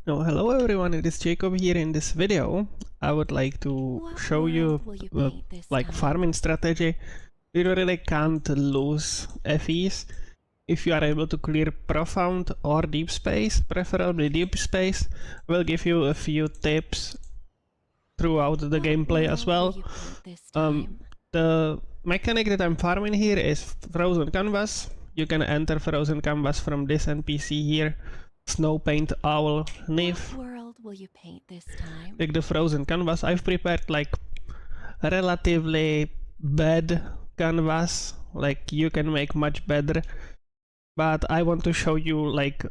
Oh, hello everyone, it is Jacob here. In this video I would like to show you like farming strategy. You really can't lose FEs if you are able to clear profound or deep space, preferably deep space. We'll give you a few tips throughout the gameplay as well. The mechanic that I'm farming here is frozen canvas. You can enter frozen canvas from this NPC here. Snow paint owl nymph. What world will you paint this time? Like the frozen canvas, I've prepared like a relatively bad canvas. Like you can make much better, but I want to show you like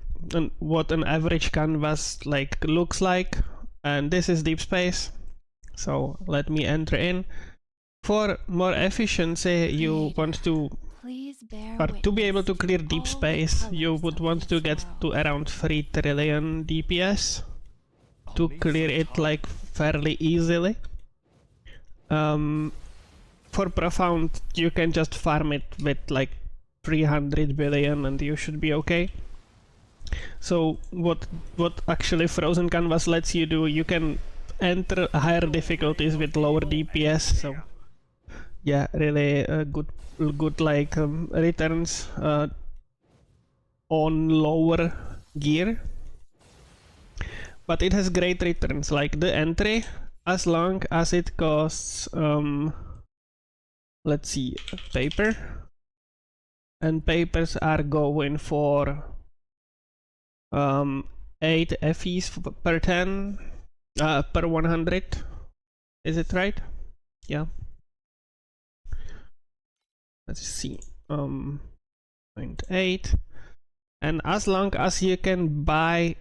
what an average canvas like looks like. And this is deep space, so let me enter in. For more efficiency, you want to be able to clear deep space, you would want to get to around 3 trillion DPS to clear it like fairly easily. For profound, you can just farm it with like 300 billion and you should be okay. So what actually frozen canvas lets you do, you can enter higher difficulties with lower DPS. So yeah, really good like returns on lower gear, but it has great returns like the entry, as long as it costs let's see, paper, and papers are going for 8 FEs per 10 per 100. Is it right? Yeah. Let's see, 0.8, and as long as you can buy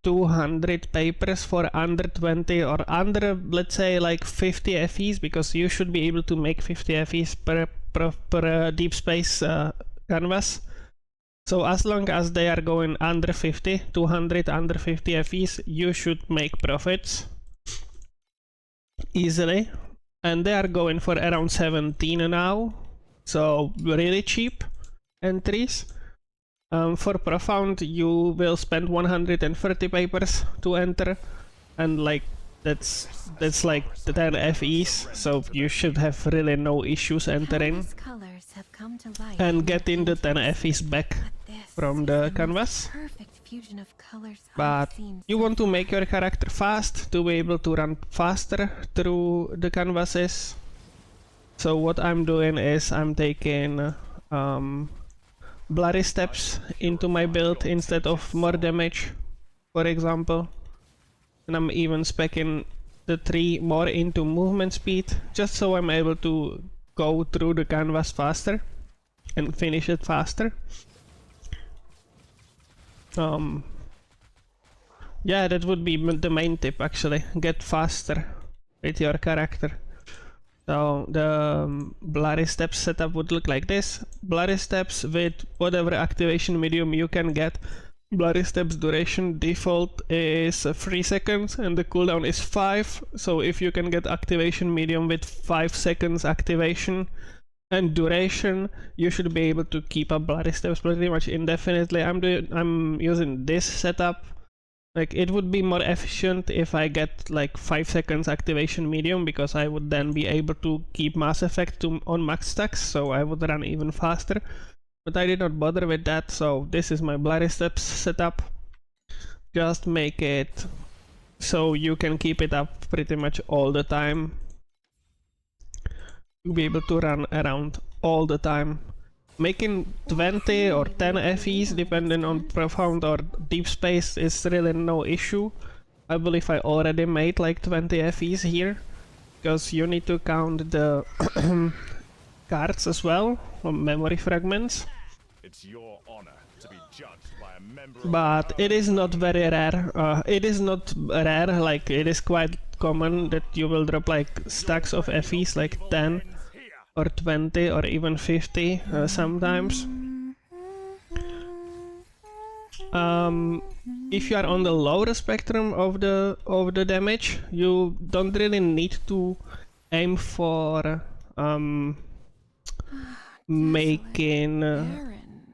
200 papers for under 20 or under, let's say, like 50 FEs, because you should be able to make 50 FEs per deep space canvas. So as long as they are going under 50, 200 under 50 FEs, you should make profits easily, and they are going for around 17 now. So really cheap entries. For profound, you will spend 130 papers to enter, and like that's like 10 FEs, so you should have really no issues entering and getting the 10 FEs back from the canvas. But you want to make your character fast to be able to run faster through the canvases. So what I'm doing is I'm taking blurry steps into my build instead of more damage, for example. And I'm even speccing the 3 more into movement speed, just so I'm able to go through the canvas faster and finish it faster. Yeah, that would be the main tip actually. Get faster with your character. So the blurry steps setup would look like this. Blurry steps with whatever activation medium you can get. Blurry steps duration default is 3 seconds and the cooldown is 5. So if you can get activation medium with 5 seconds activation and duration, you should be able to keep up blurry steps pretty much indefinitely. I'm using this setup. Like, it would be more efficient if I get like 5 seconds activation medium, because I would then be able to keep Mass Effect on max stacks, so I would run even faster. But I did not bother with that, so this is my blurry steps setup. Just make it so you can keep it up pretty much all the time. You'll be able to run around all the time. Making 20 or 10 FEs depending on profound or deep space is really no issue. I believe I already made like 20 FEs here, because you need to count the cards as well, or memory fragments. It's your honor to be judged by a member but it is not very rare. It is not rare, like it is quite common that you will drop like stacks of FEs, like 10 or 20 or even 50 sometimes. If you are on the lower spectrum of the damage, you don't really need to aim for making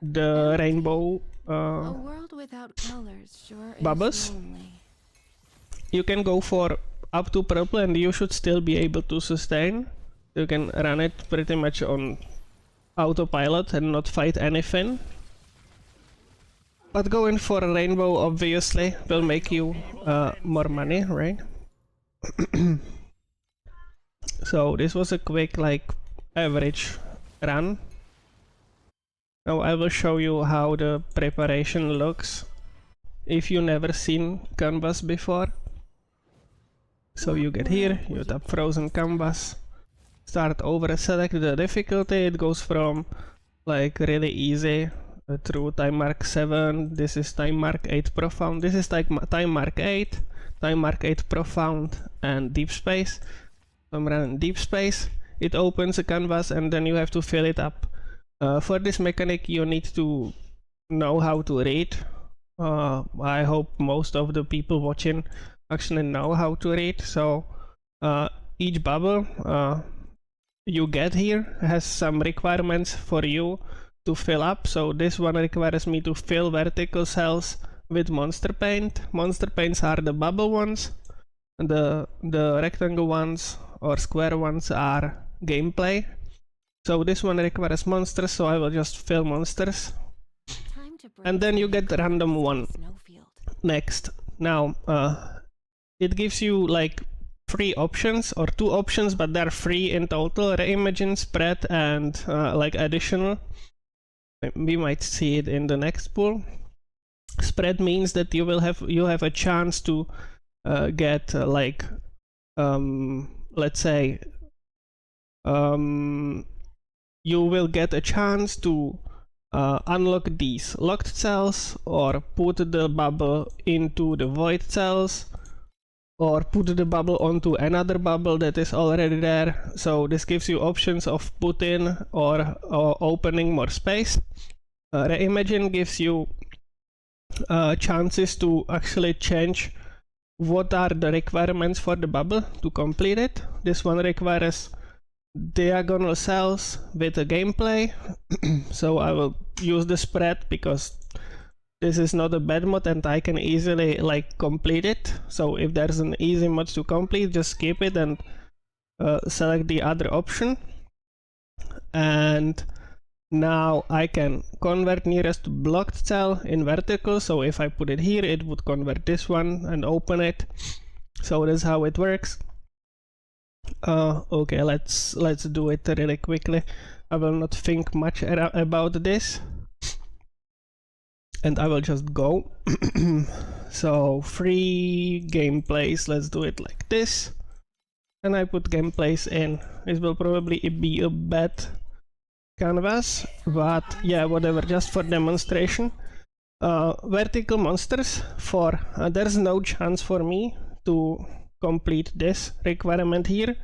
the rainbow bubbles. you can go for up to purple and you should still be able to sustain. You can run it pretty much on autopilot and not fight anything. But going for a rainbow obviously will make you more money, right? So this was a quick like average run. Now I will show you how the preparation looks if you never seen canvas before. So you get here, you tap frozen canvas, start over, select the difficulty. It goes from like really easy through time mark 7. This is time mark 8 profound. This is time mark 8, time mark 8 profound, and deep space. I'm running deep space. It opens a canvas and then you have to fill it up. For this mechanic you need to know how to read. I hope most of the people watching actually know how to read. So each bubble you get here has some requirements for you to fill up. So this one requires me to fill vertical cells with monster paint. Monster paints are the bubble ones. The rectangle ones or square ones are gameplay. So this one requires monsters, so I will just fill monsters. And then you get random one next. Now it gives you like 3 options or 2 options, but they're 3 in total: reimagine, spread, and like additional. We might see it in the next pool. Spread means that you have a chance to get like let's say you will get a chance to unlock these locked cells, or put the bubble into the void cells, or put the bubble onto another bubble that is already there. So this gives you options of putting or opening more space. Reimagine gives you chances to actually change what are the requirements for the bubble to complete it. This one requires diagonal cells with a gameplay. So I will use the spread because this is not a bad mod and I can easily like complete it. So if there's an easy mod to complete, just skip it and select the other option. And now I can convert nearest blocked cell in vertical. So if I put it here, it would convert this one and open it. So that's how it works. Okay, let's do it really quickly. I will not think much about this, and I will just go. So 3 gameplays, let's do it like this. And I put gameplays in. It will probably be a bad canvas, but yeah, whatever, just for demonstration. Vertical monsters for there's no chance for me to complete this requirement here.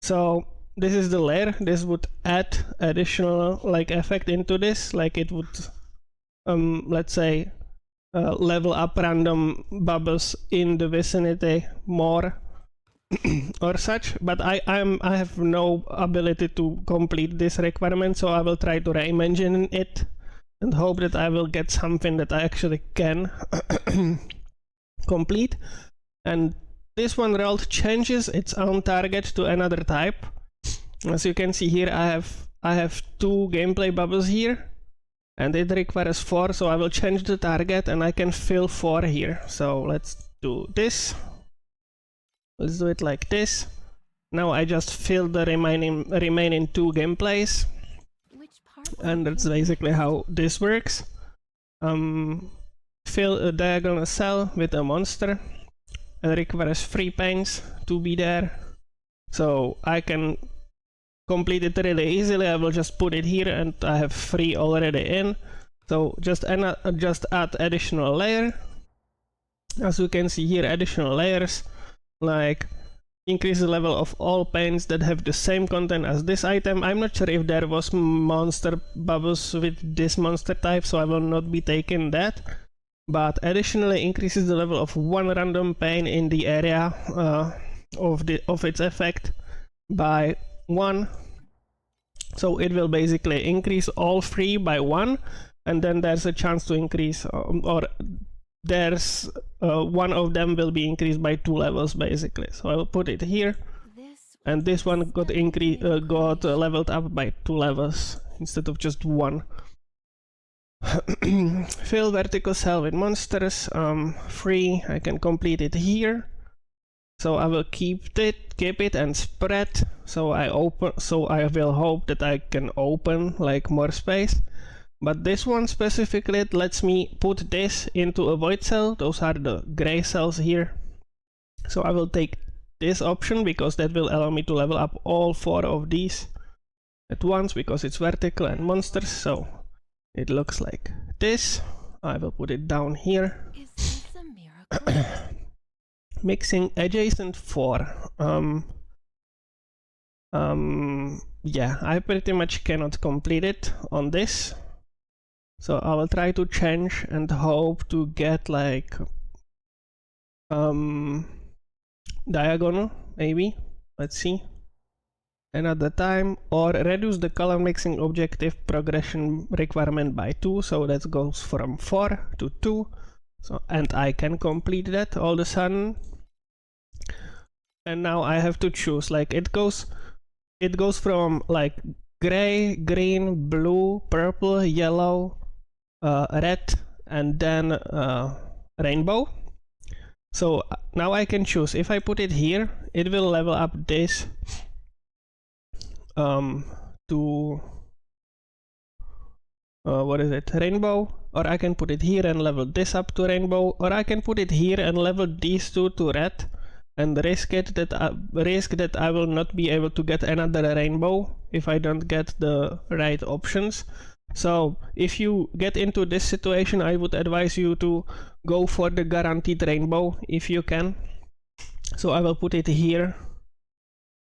So this is the layer. This would add additional like effect into this, like it would let's say level up random bubbles in the vicinity more or such, but I have no ability to complete this requirement, so I will try to reimagine it and hope that I will get something that I actually can complete. And this one rolled changes its own target to another type. As you can see here, I have 2 gameplay bubbles here, and it requires 4, so I will change the target and I can fill 4 here. So let's do this. Let's do it like this. Now I just fill the remaining 2 gameplays, and that's basically how this works. Fill a diagonal cell with a monster. It requires 3 paints to be there, so I can complete it really easily. I will just put it here and I have 3 already in. So just add additional layer. As you can see here, additional layers like increase the level of all paints that have the same content as this item. I'm not sure if there was monster bubbles with this monster type, so I will not be taking that. But additionally increases the level of 1 random paint in the area of its effect by 1. So it will basically increase all 3 by 1, and then there's a chance to increase or there's one of them will be increased by 2 levels basically. So I will put it here, and this one got leveled up by 2 levels instead of just 1. Fill vertical cell with monsters. Free. I can complete it here. So I will keep it and spread. So I will hope that I can open like more space. But this one specifically lets me put this into a void cell. Those are the gray cells here. So I will take this option because that will allow me to level up all 4 of these at once because it's vertical and monsters. So it looks like this. I will put it down here. Is this a miracle? Mixing adjacent 4. Yeah, I pretty much cannot complete it on this. So I will try to change and hope to get like diagonal, maybe. Let's see. Another time, or reduce the color mixing objective progression requirement by 2. So that goes from 4 to 2. So, and I can complete that all of a sudden. And now I have to choose, like it goes from like gray, green, blue, purple, yellow, red, and then rainbow. So now I can choose. If I put it here, it will level up this to what is it, rainbow, or I can put it here and level this up to rainbow, or I can put it here and level these two to red and risk that I will not be able to get another rainbow if I don't get the right options. So if you get into this situation, I would advise you to go for the guaranteed rainbow if you can. So I will put it here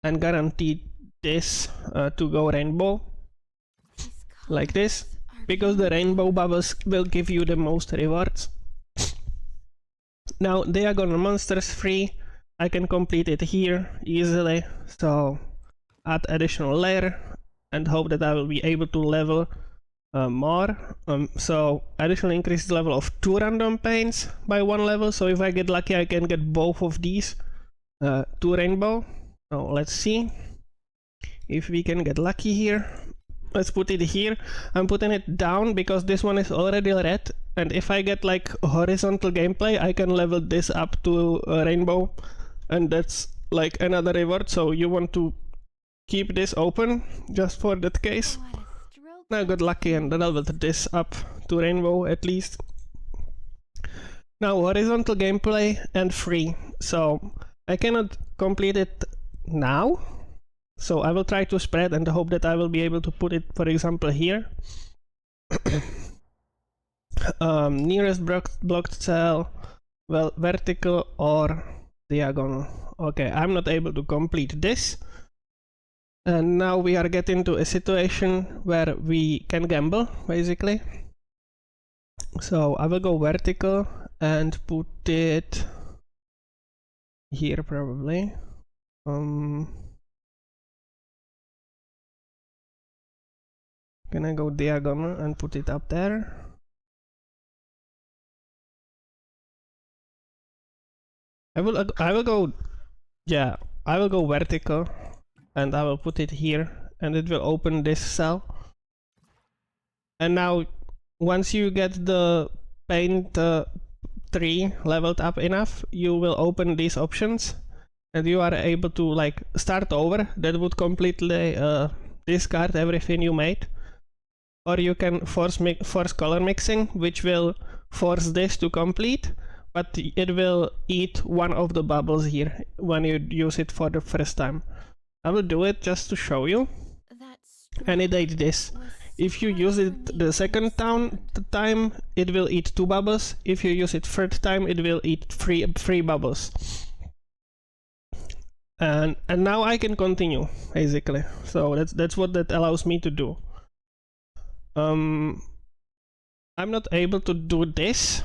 and guarantee this to go rainbow like this, because the rainbow bubbles will give you the most rewards. Now diagonal monsters free. I can complete it here easily. So add additional layer and hope that I will be able to level more. So additionally increase the level of 2 random panes by 1 level. So if I get lucky, I can get both of these 2 rainbow. So let's see if we can get lucky here. Let's put it here. I'm putting it down because this one is already red, and if I get like horizontal gameplay, I can level this up to a rainbow, and that's like another reward. So you want to keep this open just for that case. Now I got lucky and leveled this up to rainbow at least. Now horizontal gameplay and free. So I cannot complete it now. So I will try to spread and hope that I will be able to put it, for example, here. Nearest blocked cell, well, vertical or diagonal. Okay, I'm not able to complete this. And now we are getting to a situation where we can gamble, basically. So I will go vertical and put it here probably. Can I go diagonal and put it up there? I will go, yeah, I will go vertical and I will put it here, and it will open this cell. And now once you get the paint tree leveled up enough, you will open these options and you are able to like start over. That would completely discard everything you made. Or you can force color mixing, which will force this to complete, but it will eat one of the bubbles here when you use it for the first time. I will do it just to show you. And it ate this. If you use it the second time, it will eat 2 bubbles. If you use it third time, it will eat 3 bubbles. And now I can continue, basically. So that's what that allows me to do. I'm not able to do this,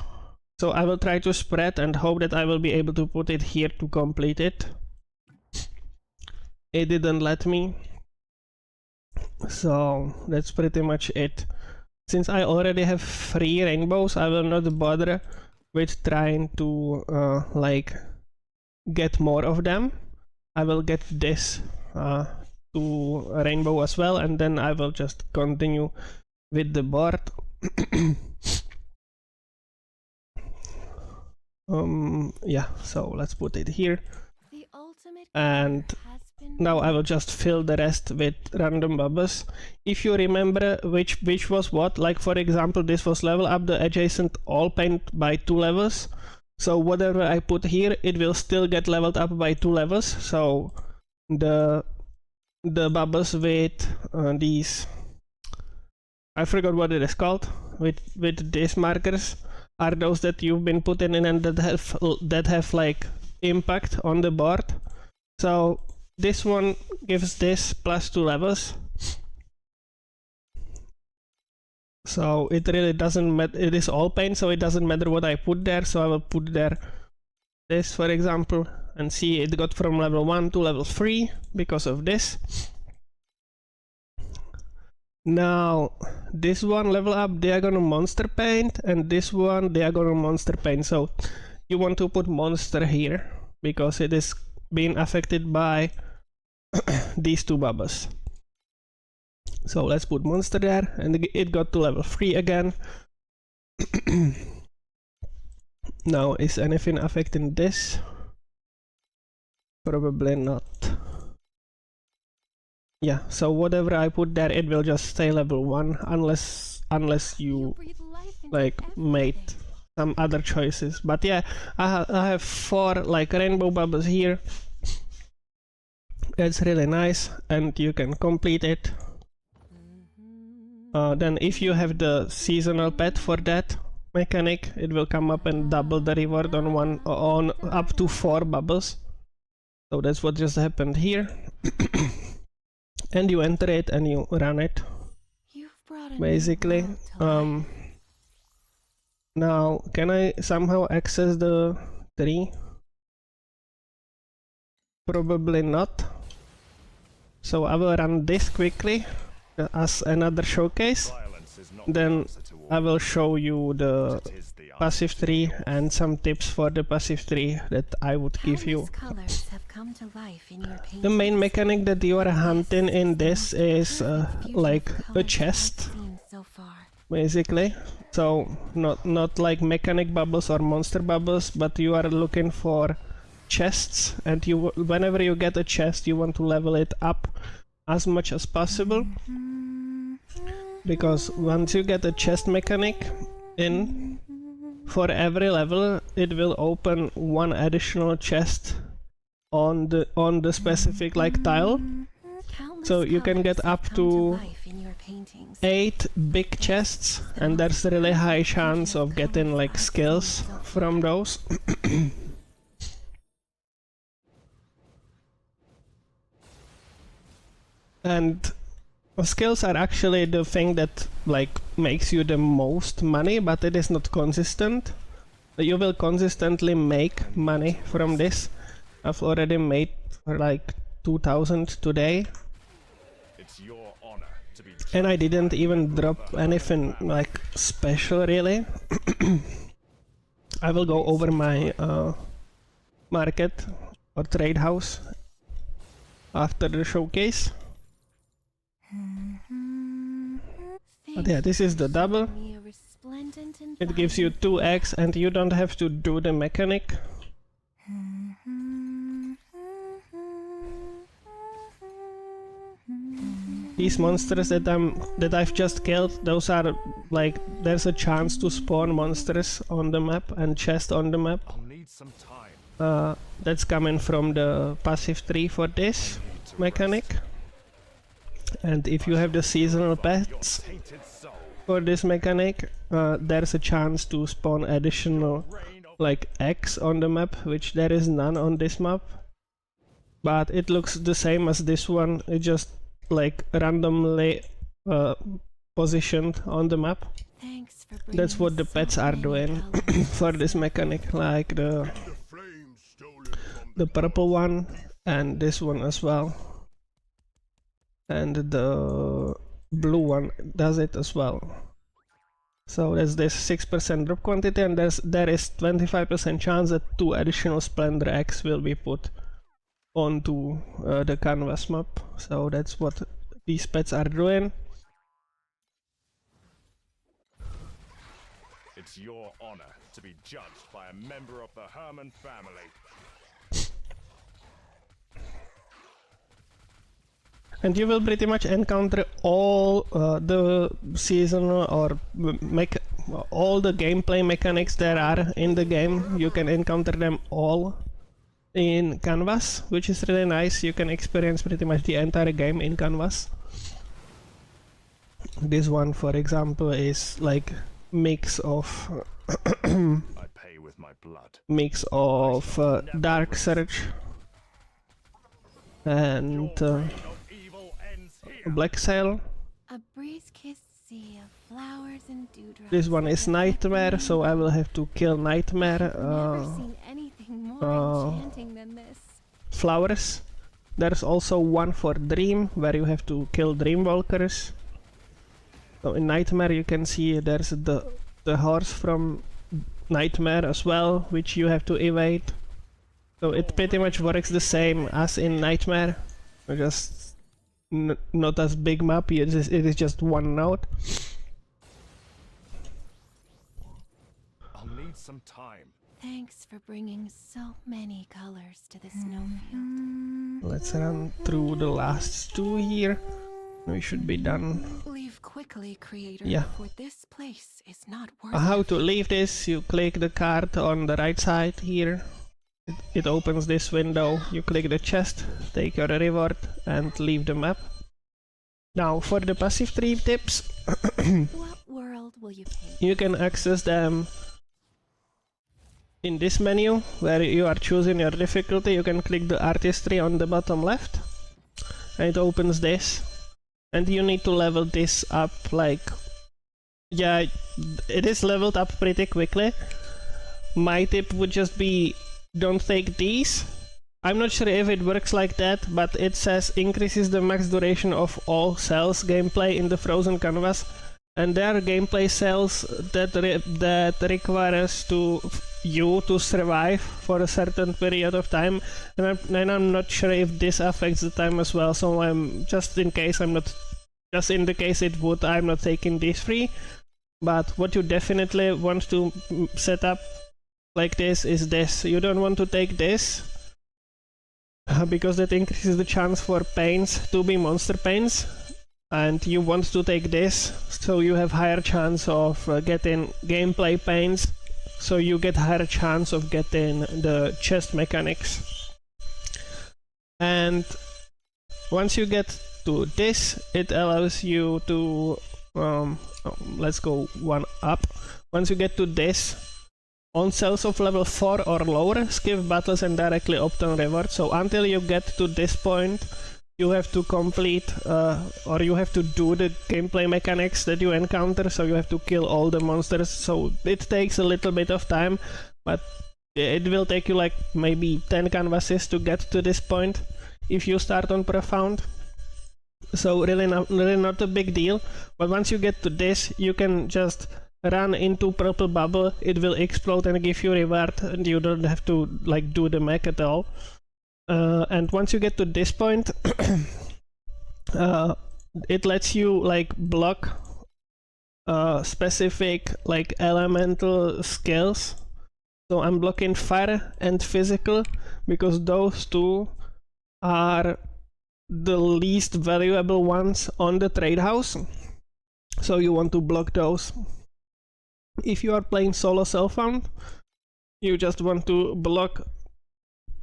so I will try to spread and hope that I will be able to put it here to complete it. It didn't let me, so that's pretty much it. Since I already have 3 rainbows, I will not bother with trying to like get more of them. I will get this to rainbow as well, and then I will just continue with the board. Yeah, so let's put it here, The ultimate and color has been now I revealed. will just fill the rest with random bubbles. If you remember which was what, like for example this was level up the adjacent all paint by 2 levels, so whatever I put here it will still get leveled up by 2 levels. So the bubbles with these, I forgot what it is called, with these markers are those that you've been putting in and that have like impact on the board. So this one gives this plus 2 levels. So it really doesn't matter, it is all paint, so it doesn't matter what I put there. So I will put there this, for example, and see it got from level 1 to level 3 because of this. Now this one level up diagonal monster paint, and this one diagonal monster paint. So you want to put monster here because it is being affected by these 2 bubbles. So let's put monster there, and it got to level 3 again. Now is anything affecting this? Probably not. Yeah, so whatever I put there, it will just stay level 1 unless you breathe life into like made everything. some other choices. But yeah, I have 4 like rainbow bubbles here. It's really nice, and you can complete it. Then if you have the seasonal pet for that mechanic, it will come up and double the reward on up to 4 bubbles. So that's what just happened here. And you enter it and you run it, You've brought a new basically. world to life. Now can I somehow access the tree? Probably not. So I will run this quickly as another showcase. Violence is not Then the answer to war, I will show you the it is the passive answer to tree yours. and some tips for the passive tree that I would give you. Countless colors have come to life in your The main paintings. mechanic that you are hunting in this is Perfect fusion like of a colors chest, I've seen so far. basically. So not like mechanic bubbles or monster bubbles, but you are looking for chests, and you whenever you get a chest you want to level it up as much as possible, because once you get a chest mechanic in, for every level it will open 1 additional chest on the specific like tile. Countless So you can get colors have up come to life in your paintings. 8 big chests, and there's a really high chance of getting like skills from those. And skills are actually the thing that like makes you the most money, but it is not consistent. You will consistently make money from this. I've already made like 2000 today, It's your honor to be and I judged didn't by even the drop member of anything the like special really. I will go over my market or trade house after the showcase. But yeah, this is the double. Me a resplendent It gives you 2x, and you don't have to do the mechanic. These monsters that I've just killed, those are like, there's a chance to spawn monsters on the map and chest on the map. I'll need some time. That's coming from the passive tree for this mechanic. And if you have the seasonal Your pets tainted soul. for this mechanic, there's a chance to spawn additional Reign of like X on the map, which there is none on this map. But it looks the same as this one, it just like randomly positioned on the map. Thanks for That's what the pets are doing for this mechanic, like the purple one and this one as well. And the blue one does it as well. So there's this 6% drop quantity, and there is 25% chance that 2 additional Splendor eggs will be put onto the canvas map. So that's what these pets are doing. It's your honor to be judged by a member of the Herman family. And you will pretty much encounter all the seasonal or all the gameplay mechanics there are in the game. You can encounter them all in Canvas, which is really nice. You can experience pretty much the entire game in Canvas. This one, for example, is like mix of I pay with my blood. mix of Dark Surge and Of evil ends here. Black Sail. A breeze-kissed sea of flowers and dewdrops. This one is Nightmare, so I will have to kill Nightmare Never seen anything more enchanting than this. flowers. There's also one for Dream, where you have to kill Dreamwalkers. So in Nightmare you can see there's the horse from Nightmare as well, which you have to evade. So it pretty much works the same as in Nightmare, just not as big map. It is just one node. I'll need some time. Thanks for bringing so many colors to the snowfield. Let's run through the last 2 here. We should be done. Leave quickly, creator, Yeah. for this place is not worth How to leave this? You click the card on the right side here. It opens this window. You click the chest, take your reward, and leave the map. Now for the passive tree tips, What world will you paint? you can access them in this menu where you are choosing your difficulty. You can click the artistry on the bottom left, and it opens this. And you need to level this up, like, yeah, it is leveled up pretty quickly. My tip would just be, don't take these. I'm not sure if it works like that, but it says increases the max duration of all cells gameplay in the frozen canvas. And there are gameplay cells that requires you to survive for a certain period of time, and I'm not sure if this affects the time as well. So I'm just in the case it would, I'm not taking these free. But what you definitely want to set up like this is this. You don't want to take this because that increases the chance for pains to be monster pains. And you want to take this, so you have higher chance of getting gameplay pains, so you get higher chance of getting the chest mechanics. And once you get to this, it allows you to let's go one up. Once you get to this, on cells of level 4 or lower, skip battles and directly obtain reward. So until you get to this point, you have to complete or you have to do the gameplay mechanics that you encounter, so you have to kill all the monsters. So it takes a little bit of time, but it will take you like maybe 10 canvases to get to this point if you start on Profound. So really not a big deal, but once you get to this, you can just run into purple bubble. It will explode and give you reward, and you don't have to like do the mech at all. And once you get to this point, it lets you like block specific like elemental skills. So I'm blocking fire and physical because those two are the least valuable ones on the trade house. So you want to block those. If you are playing solo self-found, you just want to block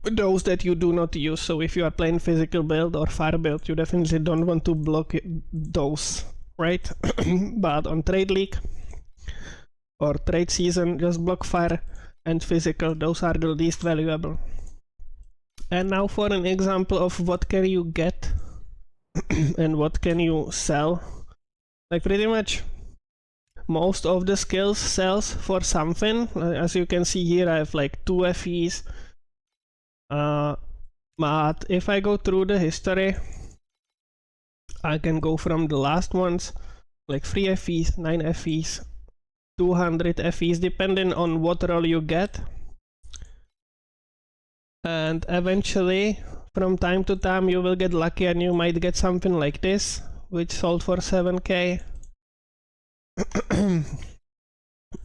those that you do not use. So if you are playing physical build or fire build, you definitely don't want to block those, right? But on trade league or trade season, just block fire and physical. Those are the least valuable. And now for an example of what can you get and what can you sell. Like pretty much most of the skills sells for something. As you can see here, I have like 2 FEs. But if I go through the history, I can go from the last ones, like 3 FEs, 9 FEs, 200 FEs depending on what role you get. And eventually, from time to time, you will get lucky and you might get something like this, which sold for 7k.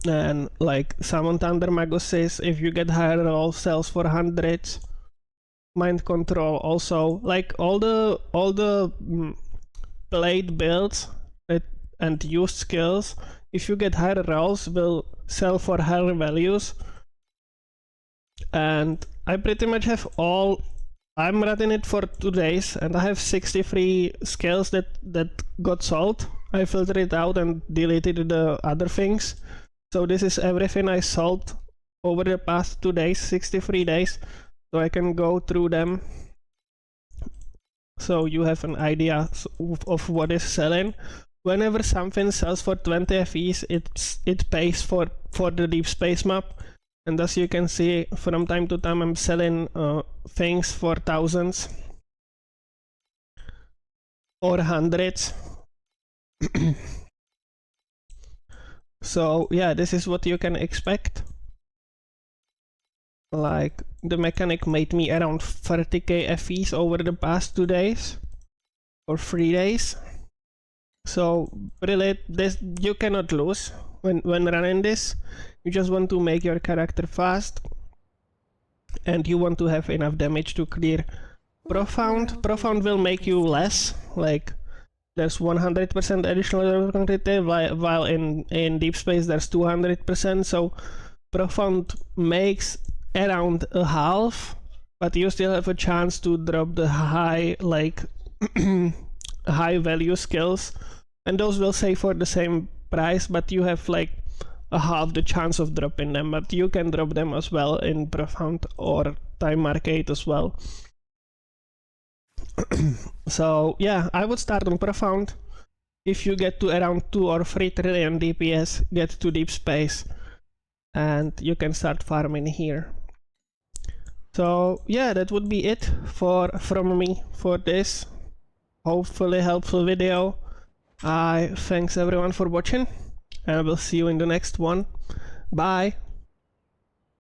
And like Summon Thunder Magus says, if you get higher roll, sells for hundreds. Mind Control also, like all the played builds and used skills, if you get higher rolls, will sell for higher values. And I pretty much have all. I'm running it for 2 days and I have 63 skills that got sold. I filtered it out and deleted the other things. So this is everything I sold over the past 2 days, 63 days. So I can go through them. So you have an idea of what is selling. Whenever something sells for 20 FEs, it pays for the deep space map. And as you can see, from time to time I'm selling things for thousands or hundreds. So yeah, this is what you can expect. Like the mechanic made me around 30k FEs over the past 2 days or 3 days. So really, you cannot lose when running this. You just want to make your character fast and you want to have enough damage to clear Profound. Profound will make you less, like there's 100% additional concrete, while in Deep Space there's 200%, so Profound makes around a half, but you still have a chance to drop the high, like high value skills, and those will sell for the same price, but you have like a half the chance of dropping them, but you can drop them as well in Profound or Time Arcade as well. So yeah, I would start on Profound. If you get to around 2 or 3 trillion DPS, get to Deep Space, and you can start farming here. So yeah, that would be it from me for this hopefully helpful video. Thanks everyone for watching, and I will see you in the next one. Bye!